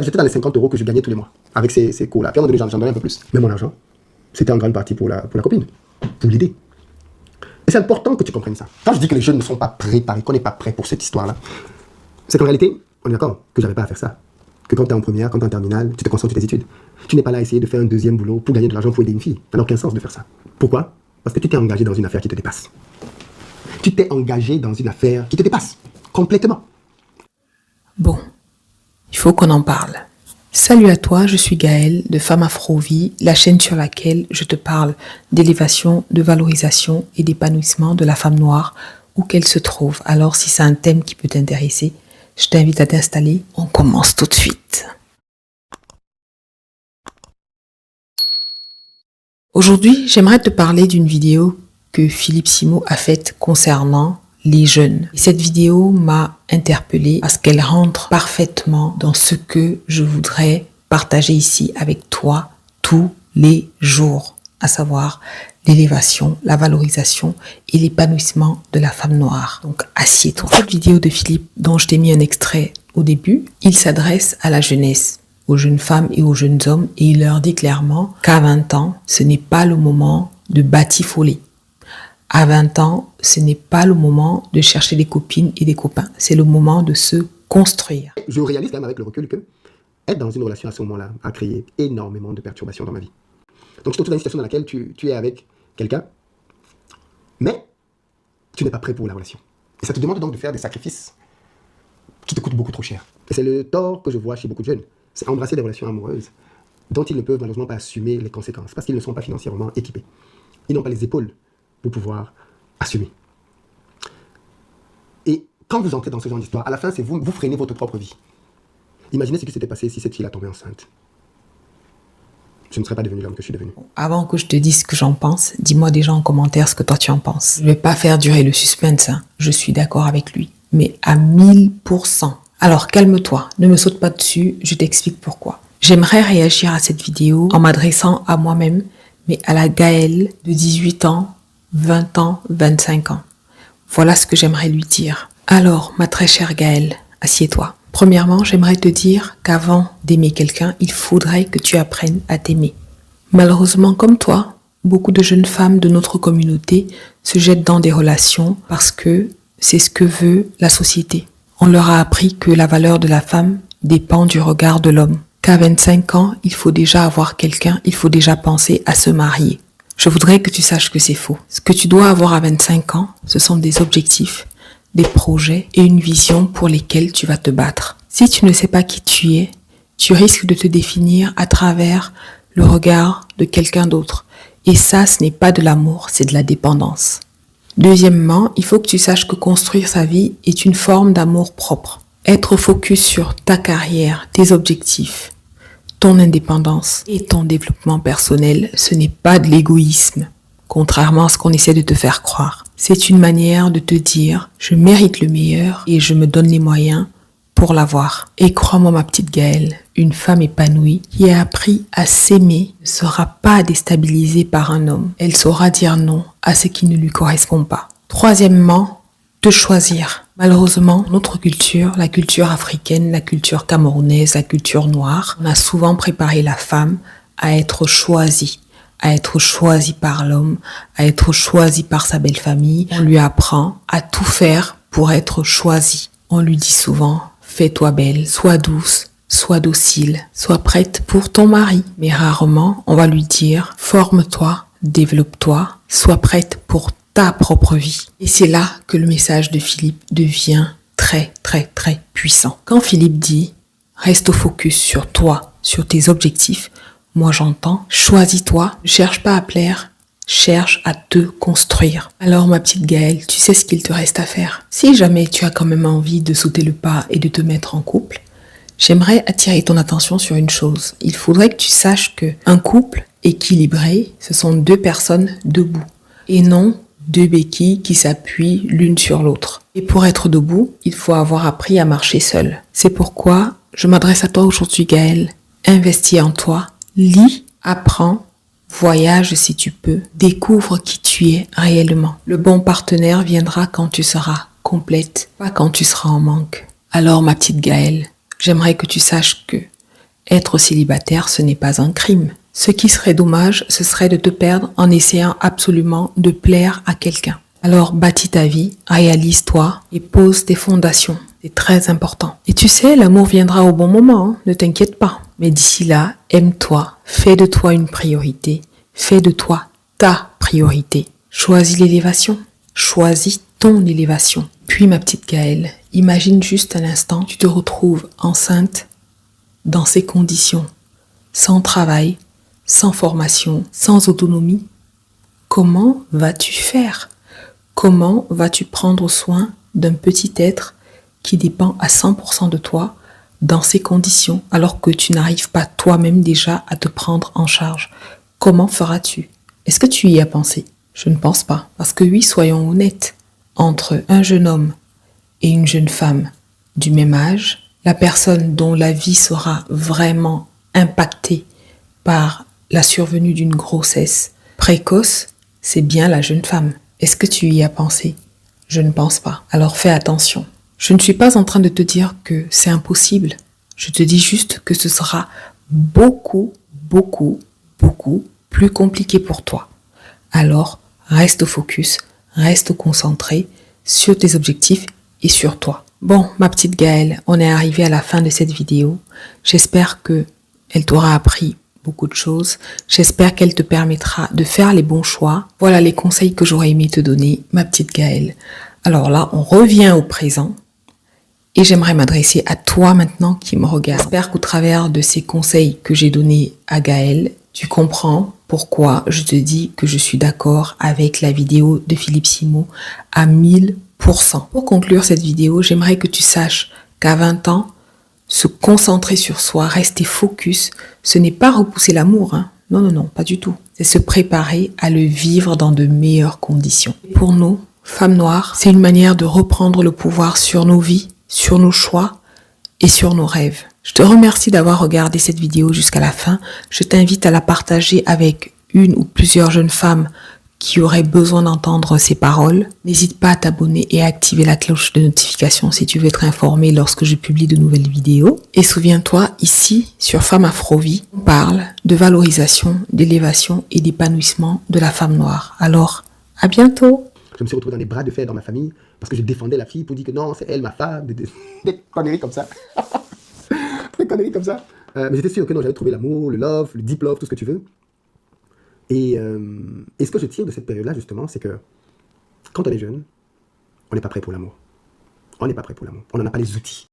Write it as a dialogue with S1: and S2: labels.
S1: J'étais dans les 50 € que je gagnais tous les mois avec ces cours-là. Puis à un moment donné, j'en donnais un peu plus. Mais mon argent, c'était en grande partie pour la copine, pour l'idée. Et c'est important que tu comprennes ça. Quand je dis que les jeunes ne sont pas préparés, qu'on n'est pas prêt pour cette histoire-là, c'est qu'en réalité, on est d'accord que j'avais pas à faire ça. Que quand tu es en première, quand tu es en terminale, tu te concentres sur tes études. Tu n'es pas là à essayer de faire un deuxième boulot pour gagner de l'argent pour aider une fille. Ça n'a aucun sens de faire ça. Pourquoi? Parce que tu t'es engagé dans une affaire qui te dépasse. Tu t'es engagé dans une affaire qui te dépasse. Complètement.
S2: Bon, il faut qu'on en parle. Salut à toi, je suis Gaëlle de Femme Afrovie, la chaîne sur laquelle je te parle d'élévation, de valorisation et d'épanouissement de la femme noire où qu'elle se trouve. Alors si c'est un thème qui peut t'intéresser, je t'invite à t'installer. On commence tout de suite. Aujourd'hui, j'aimerais te parler d'une vidéo que Philippe Simo a faite concernant les jeunes. Et cette vidéo m'a interpellée parce qu'elle rentre parfaitement dans ce que je voudrais partager ici avec toi tous les jours, à savoir l'élévation, la valorisation et l'épanouissement de la femme noire. Donc assieds-toi. Cette vidéo de Philippe, dont je t'ai mis un extrait au début, il s'adresse à la jeunesse, aux jeunes femmes et aux jeunes hommes, et il leur dit clairement qu'à 20 ans, ce n'est pas le moment de batifoler. À 20 ans, ce n'est pas le moment de chercher des copines et des copains. C'est le moment de se construire.
S1: Je réalise quand même avec le recul que être dans une relation à ce moment-là a créé énormément de perturbations dans ma vie. Donc je te retrouve dans une situation dans laquelle tu es avec quelqu'un, mais tu n'es pas prêt pour la relation. Et ça te demande donc de faire des sacrifices qui te coûtent beaucoup trop cher. Et c'est le tort que je vois chez beaucoup de jeunes. C'est embrasser des relations amoureuses dont ils ne peuvent malheureusement pas assumer les conséquences parce qu'ils ne sont pas financièrement équipés. Ils n'ont pas les épaules pour pouvoir assumer. Et quand vous entrez dans ce genre d'histoire, à la fin, c'est vous freinez votre propre vie. Imaginez ce qui s'était passé si cette fille a tombé enceinte. Je ne serais pas devenu l'homme que je suis devenu.
S2: Avant que je te dise ce que j'en pense, dis-moi déjà en commentaire ce que toi tu en penses. Je ne vais pas faire durer le suspense, hein. Je suis d'accord avec lui, mais à 1000%. Alors calme-toi, ne me saute pas dessus, je t'explique pourquoi. J'aimerais réagir à cette vidéo en m'adressant à moi-même, mais à la Gaëlle de 18 ans, 20 ans, 25 ans. Voilà ce que j'aimerais lui dire. Alors, ma très chère Gaëlle, assieds-toi. Premièrement, j'aimerais te dire qu'avant d'aimer quelqu'un, il faudrait que tu apprennes à t'aimer. Malheureusement, comme toi, beaucoup de jeunes femmes de notre communauté se jettent dans des relations parce que c'est ce que veut la société. On leur a appris que la valeur de la femme dépend du regard de l'homme. Qu'à 25 ans, il faut déjà avoir quelqu'un, il faut déjà penser à se marier. Je voudrais que tu saches que c'est faux. Ce que tu dois avoir à 25 ans, ce sont des objectifs, des projets et une vision pour lesquels tu vas te battre. Si tu ne sais pas qui tu es, tu risques de te définir à travers le regard de quelqu'un d'autre. Et ça, ce n'est pas de l'amour, c'est de la dépendance. Deuxièmement, il faut que tu saches que construire sa vie est une forme d'amour propre. Être focus sur ta carrière, tes objectifs, ton indépendance et ton développement personnel, ce n'est pas de l'égoïsme, contrairement à ce qu'on essaie de te faire croire. C'est une manière de te dire « je mérite le meilleur et je me donne les moyens pour l'avoir ». Et crois-moi ma petite Gaëlle, une femme épanouie qui a appris à s'aimer ne sera pas déstabilisée par un homme. Elle saura dire non à ce qui ne lui correspond pas. Troisièmement, te choisir. Malheureusement, notre culture, la culture africaine, la culture camerounaise, la culture noire, on a souvent préparé la femme à être choisie par l'homme, à être choisie par sa belle famille. On lui apprend à tout faire pour être choisie. On lui dit souvent, fais-toi belle, sois douce, sois docile, sois prête pour ton mari. Mais rarement, on va lui dire, forme-toi, développe-toi, sois prête pour ta propre vie. Et c'est là que le message de Philippe devient très, très, très puissant. Quand Philippe dit, reste au focus sur toi, sur tes objectifs, moi j'entends, choisis-toi, ne cherche pas à plaire, cherche à te construire. Alors ma petite Gaëlle, tu sais ce qu'il te reste à faire. Si jamais tu as quand même envie de sauter le pas et de te mettre en couple, j'aimerais attirer ton attention sur une chose. Il faudrait que tu saches que un couple équilibré, ce sont deux personnes debout et non deux béquilles qui s'appuient l'une sur l'autre. Et pour être debout, il faut avoir appris à marcher seul. C'est pourquoi je m'adresse à toi aujourd'hui Gaëlle. Investis en toi, lis, apprends, voyage si tu peux, découvre qui tu es réellement. Le bon partenaire viendra quand tu seras complète, pas quand tu seras en manque. Alors ma petite Gaëlle, j'aimerais que tu saches que Être célibataire, ce n'est pas un crime. Ce qui serait dommage, ce serait de te perdre en essayant absolument de plaire à quelqu'un. Alors bâtis ta vie, réalise-toi et pose tes fondations. C'est très important. Et tu sais, l'amour viendra au bon moment, hein, ne t'inquiète pas. Mais d'ici là, aime-toi, fais de toi une priorité, fais de toi ta priorité. Choisis l'élévation, choisis ton élévation. Puis ma petite Gaëlle, imagine juste un instant, tu te retrouves enceinte dans ces conditions, sans travail, sans formation, sans autonomie. Comment vas-tu faire? Comment vas-tu prendre soin d'un petit être qui dépend à 100% de toi dans ces conditions alors que tu n'arrives pas toi-même déjà à te prendre en charge? Comment feras-tu? Est-ce que tu y as pensé? Je ne pense pas. Parce que oui, soyons honnêtes, entre un jeune homme et une jeune femme du même âge, la personne dont la vie sera vraiment impactée par la survenue d'une grossesse précoce, c'est bien la jeune femme. Est-ce que tu y as pensé? Je ne pense pas. Alors fais attention. Je ne suis pas en train de te dire que c'est impossible. Je te dis juste que ce sera beaucoup plus compliqué pour toi. Alors, reste focus, reste concentré sur tes objectifs et sur toi. Bon, ma petite Gaëlle, on est arrivé à la fin de cette vidéo. J'espère que elle t'aura appris beaucoup de choses. J'espère qu'elle te permettra de faire les bons choix. Voilà les conseils que j'aurais aimé te donner, ma petite Gaëlle. Alors là, on revient au présent. Et j'aimerais m'adresser à toi maintenant qui me regarde. J'espère qu'au travers de ces conseils que j'ai donnés à Gaëlle, tu comprends pourquoi je te dis que je suis d'accord avec la vidéo de Philippe Simon à 1000%. Pour conclure cette vidéo, j'aimerais que tu saches qu'à 20 ans, se concentrer sur soi, rester focus, ce n'est pas repousser l'amour, hein. Non, pas du tout. C'est se préparer à le vivre dans de meilleures conditions. Pour nous, femmes noires, c'est une manière de reprendre le pouvoir sur nos vies, sur nos choix et sur nos rêves. Je te remercie d'avoir regardé cette vidéo jusqu'à la fin. Je t'invite à la partager avec une ou plusieurs jeunes femmes qui auraient besoin d'entendre ces paroles. N'hésite pas à t'abonner et à activer la cloche de notification si tu veux être informé lorsque je publie de nouvelles vidéos. Et souviens-toi, ici, sur Femme Afrovie, on parle de valorisation, d'élévation et d'épanouissement de la femme noire. Alors, à bientôt!
S1: Je me suis retrouvé dans les bras de fer dans ma famille parce que je défendais la fille pour dire que non, c'est elle, ma femme, des conneries comme ça. Des conneries comme ça. Mais j'étais sûr que non, j'avais trouvé l'amour, le love, le deep love, tout ce que tu veux. Et ce que je tire de cette période-là, justement, c'est que quand on est jeune, on n'est pas prêt pour l'amour. On n'est pas prêt pour l'amour. On n'en a pas les outils.